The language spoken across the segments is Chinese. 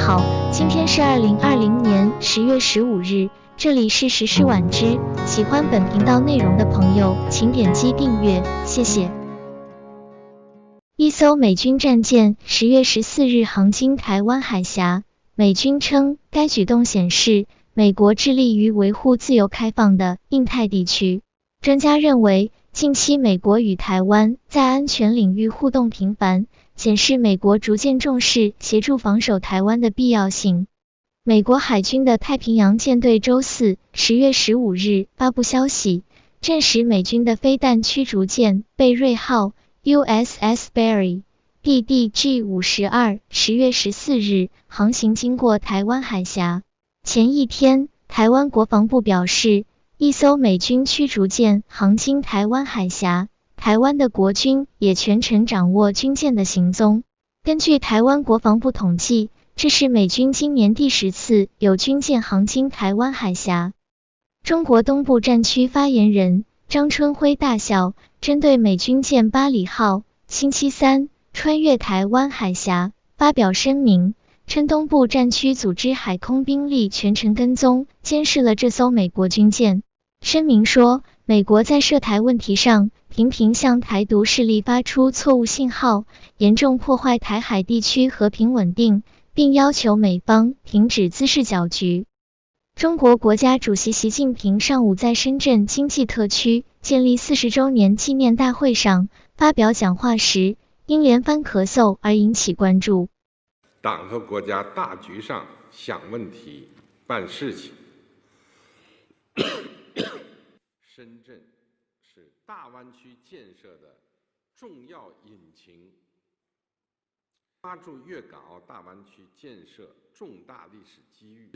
好，今天是2020年10月15日，这里是时事晚知。喜欢本频道内容的朋友，请点击订阅，谢谢。一艘美军战舰10月14日航经台湾海峡，美军称该举动显示美国致力于维护自由开放的印太地区。专家认为，近期美国与台湾在安全领域互动频繁，显示美国逐渐重视协助防守台湾的必要性。美国海军的太平洋舰队周四10月15日发布消息，证实美军的飞弹驱逐舰贝瑞号 USS Barry、DDG-52 10月14日航行经过台湾海峡。前一天，台湾国防部表示，一艘美军驱逐舰航经台湾海峡，台湾的国军也全程掌握军舰的行踪。根据台湾国防部统计，这是美军今年第10次有军舰航经台湾海峡。中国东部战区发言人张春辉大校针对美军舰巴里号星期三穿越台湾海峡发表声明，称东部战区组织海空兵力全程跟踪监视了这艘美国军舰。声明说，美国在涉台问题上频频向台独势力发出错误信号，严重破坏台海地区和平稳定，并要求美方停止滋事搅局。中国国家主席习近平上午在深圳经济特区建立40周年纪念大会上发表讲话时，因连番咳嗽而引起关注。党和国家大局上想问题、办事情。深圳是大湾区建设的重要引擎，抓住粤港澳大湾区建设重大历史机遇。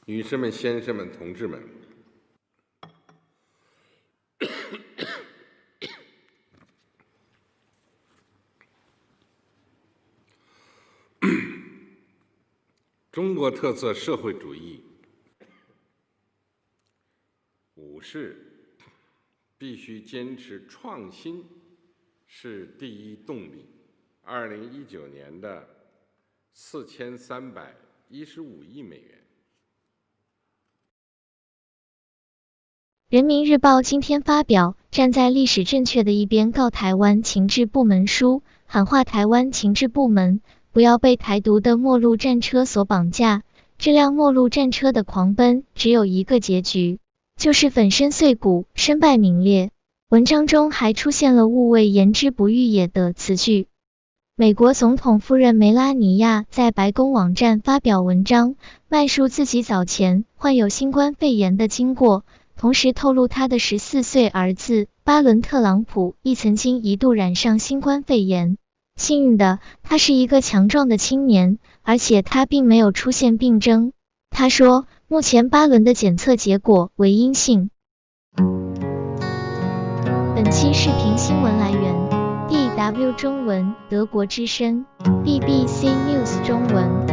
女士们、先生们、同志们，中国特色社会主义武士必须坚持创新是第一动力。2019年的4315亿美元。人民日报今天发表站在历史正确的一边告台湾情治部门书，喊话台湾情治部门不要被台独的末路战车所绑架。这辆末路战车的狂奔只有一个结局，就是粉身碎骨、身败名裂。文章中还出现了勿谓言之不预也的词句。美国总统夫人梅拉尼亚在白宫网站发表文章，麦述自己早前患有新冠肺炎的经过，同时透露他的14岁儿子巴伦特朗普亦曾经一度染上新冠肺炎。幸运的，他是一个强壮的青年，而且他并没有出现病征。他说，目前巴伦的检测结果为阴性。本期视频新闻来源 DW 中文、德国之声、BBC News 中文。